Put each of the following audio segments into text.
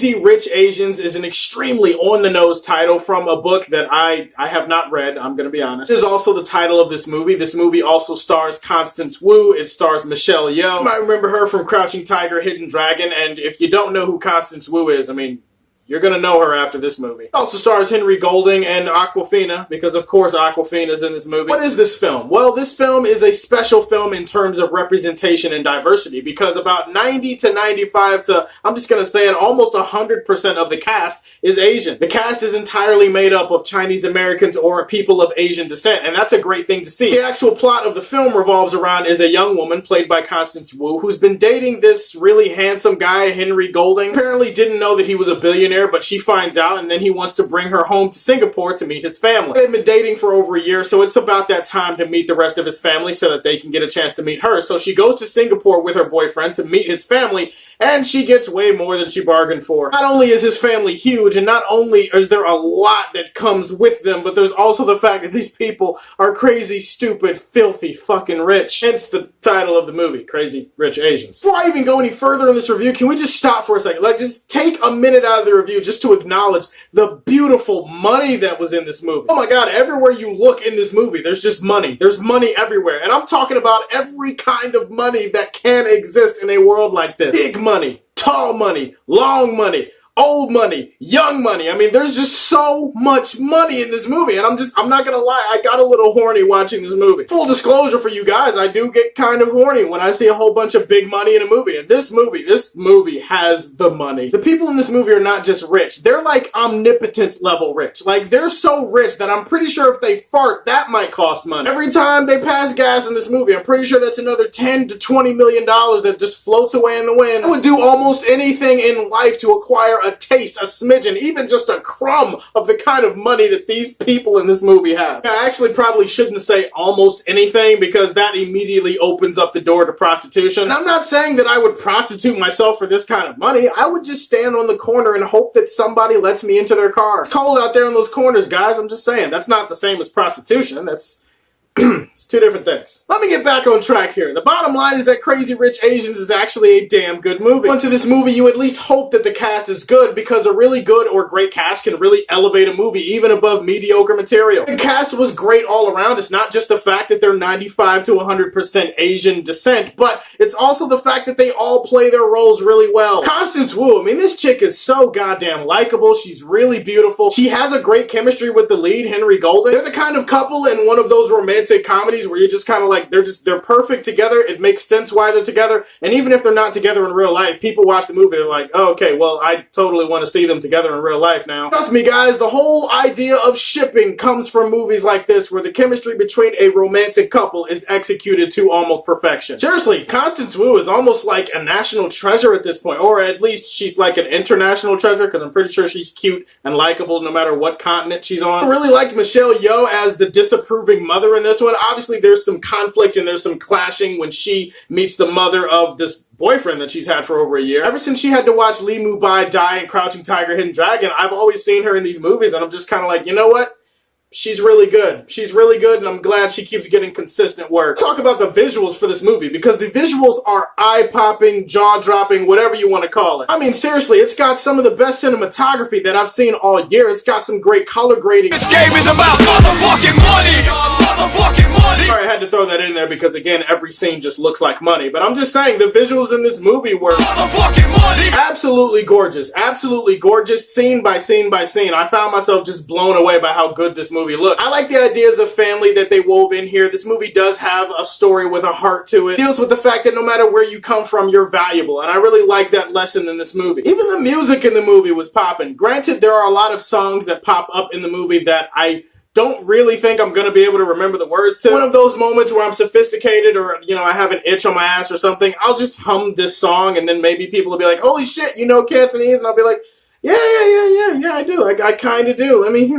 Crazy Rich Asians is an extremely on-the-nose title from a book that I have not read, I'm gonna be honest. This is also the title of this movie. This movie also stars Constance Wu. It stars Michelle Yeoh. You might remember her from Crouching Tiger, Hidden Dragon, and if you don't know who Constance Wu is, I mean, you're gonna know her after this movie. It also stars Henry Golding and Awkwafina, because of course Awkwafina's in this movie. What is this film? Well, this film is a special film in terms of representation and diversity, because about 90 to 95 to, I'm just gonna say it, almost 100% of the cast is Asian. The cast is entirely made up of Chinese Americans or people of Asian descent, and that's a great thing to see. The actual plot of the film revolves around is a young woman played by Constance Wu who's been dating this really handsome guy, Henry Golding. Apparently didn't know that he was a billionaire, but she finds out, and then he wants to bring her home to Singapore to meet his family. They've been dating for over a year, so it's about that time to meet the rest of his family so that they can get a chance to meet her. So she goes to Singapore with her boyfriend to meet his family, and she gets way more than she bargained for. Not only is his family huge, and not only is there a lot that comes with them, but there's also the fact that these people are crazy, stupid, filthy, fucking rich. Hence the title of the movie, Crazy Rich Asians. Before I even go any further in this review, can we just stop for a second? Like, just take a minute out of the review just to acknowledge the beautiful money that was in this movie. Oh my god, everywhere you look in this movie, there's just money. There's money everywhere. And I'm talking about every kind of money that can exist in a world like this. Big money, tall money, long money, old money, young money. I mean, there's just so much money in this movie, and I'm not gonna lie, I got a little horny watching this movie. Full disclosure for you guys, I do get kind of horny when I see a whole bunch of big money in a movie, and this movie has the money. The people in this movie are not just rich, they're like omnipotent level rich. Like, they're so rich that I'm pretty sure if they fart, that might cost money. Every time they pass gas in this movie, I'm pretty sure that's another $10 to $20 million that just floats away in the wind. I would do almost anything in life to acquire a taste, a smidgen, even just a crumb of the kind of money that these people in this movie have. I actually probably shouldn't say almost anything, because that immediately opens up the door to prostitution. And I'm not saying that I would prostitute myself for this kind of money. I would just stand on the corner and hope that somebody lets me into their car. It's cold out there in those corners, guys. I'm just saying. That's not the same as prostitution. That's it's two different things. Let me get back on track here. The bottom line is that Crazy Rich Asians is actually a damn good movie. Onto this movie, you at least hope that the cast is good, because a really good or great cast can really elevate a movie even above mediocre material. The cast was great all around. It's not just the fact that they're 95 to 100% Asian descent, but it's also the fact that they all play their roles really well. Constance Wu, I mean, this chick is so goddamn likable. She's really beautiful. She has a great chemistry with the lead, Henry Golding. They're the kind of couple in one of those romantic comedies where you're just kind of like, they're perfect together. It makes sense why they're together. And even if they're not together in real life, people watch the movie, they're like, oh, okay, well, I totally want to see them together in real life now. Trust me, guys, the whole idea of shipping comes from movies like this, where the chemistry between a romantic couple is executed to almost perfection. Seriously, Constance Wu is almost like a national treasure at this point, or at least she's like an international treasure, because I'm pretty sure she's cute and likable no matter what continent she's on. I really liked Michelle Yeoh as the disapproving mother in this one. Obviously, there's some conflict and there's some clashing when she meets the mother of this boyfriend that she's had for over a year. Ever since she had to watch Lee Mu-bai die in Crouching Tiger, Hidden Dragon, I've always seen her in these movies, and I'm just kind of like, you know what? She's really good. She's really good, and I'm glad she keeps getting consistent work. Let's talk about the visuals for this movie, because the visuals are eye-popping, jaw-dropping, whatever you want to call it. I mean, seriously, it's got some of the best cinematography that I've seen all year. It's got some great color grading. This game is about motherfucking money! Motherfucking money! Sorry, I had to throw that in there because, again, every scene just looks like money. But I'm just saying, the visuals in this movie were motherfucking money! Absolutely gorgeous. Absolutely gorgeous, scene by scene by scene. I found myself just blown away by how good this movie looked. I like the ideas of family that they wove in here. This movie does have a story with a heart to it. It deals with the fact that no matter where you come from, you're valuable. And I really like that lesson in this movie. Even the music in the movie was popping. Granted, there are a lot of songs that pop up in the movie that I don't really think I'm going to be able to remember the words to. One of those moments where I'm sophisticated, or, you know, I have an itch on my ass or something, I'll just hum this song, and then maybe people will be like, holy shit, you know Cantonese? And I'll be like, Yeah, I do. I kind of do. I mean,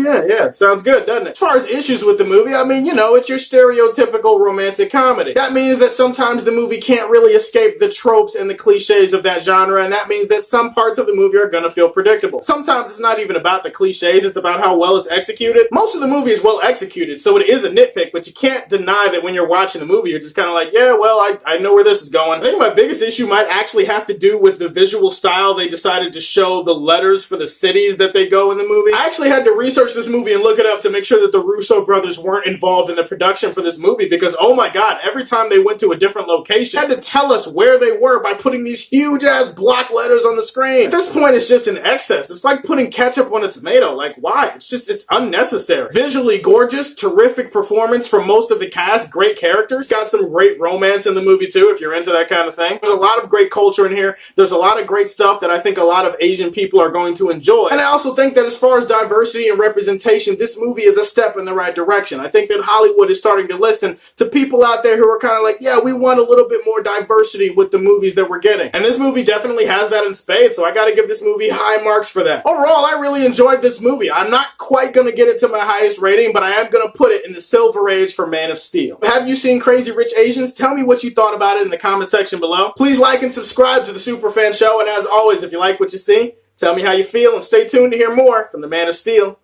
yeah, it sounds good, doesn't it? As far as issues with the movie, I mean, it's your stereotypical romantic comedy. That means that sometimes the movie can't really escape the tropes and the cliches of that genre, and that means that some parts of the movie are gonna feel predictable. Sometimes it's not even about the cliches, it's about how well it's executed. Most of the movie is well executed, so it is a nitpick, but you can't deny that when you're watching the movie, you're just kind of like, yeah, well, I know where this is going. I think my biggest issue might actually have to do with the visual style they decided to show the letters for the cities that they go in the movie. I actually had to research this movie and look it up to make sure that the Russo brothers weren't involved in the production for this movie, because oh my god, every time they went to a different location, they had to tell us where they were by putting these huge ass block letters on the screen. At this point, it's just an excess. It's like putting ketchup on a tomato. Like, why? It's unnecessary. Visually gorgeous, terrific performance from most of the cast, great characters. Got some great romance in the movie too, if you're into that kind of thing. There's a lot of great culture in here. There's a lot of great stuff that I think a lot of Asian people are going to enjoy. And I also think that as far as diversity and representation, this movie is a step in the right direction. I think that Hollywood is starting to listen to people out there who are kind of like, yeah, we want a little bit more diversity with the movies that we're getting. And this movie definitely has that in spades, so I gotta give this movie high marks for that. Overall, I really enjoyed this movie. I'm not quite gonna get it to my highest rating, but I am gonna put it in the Silver Age for Man of Steel. Have you seen Crazy Rich Asians? Tell me what you thought about it in the comment section below. Please like and subscribe to the Superfan Show, and as always, if you like what you see, tell me how you feel and stay tuned to hear more from the Man of Steel.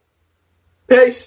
Peace.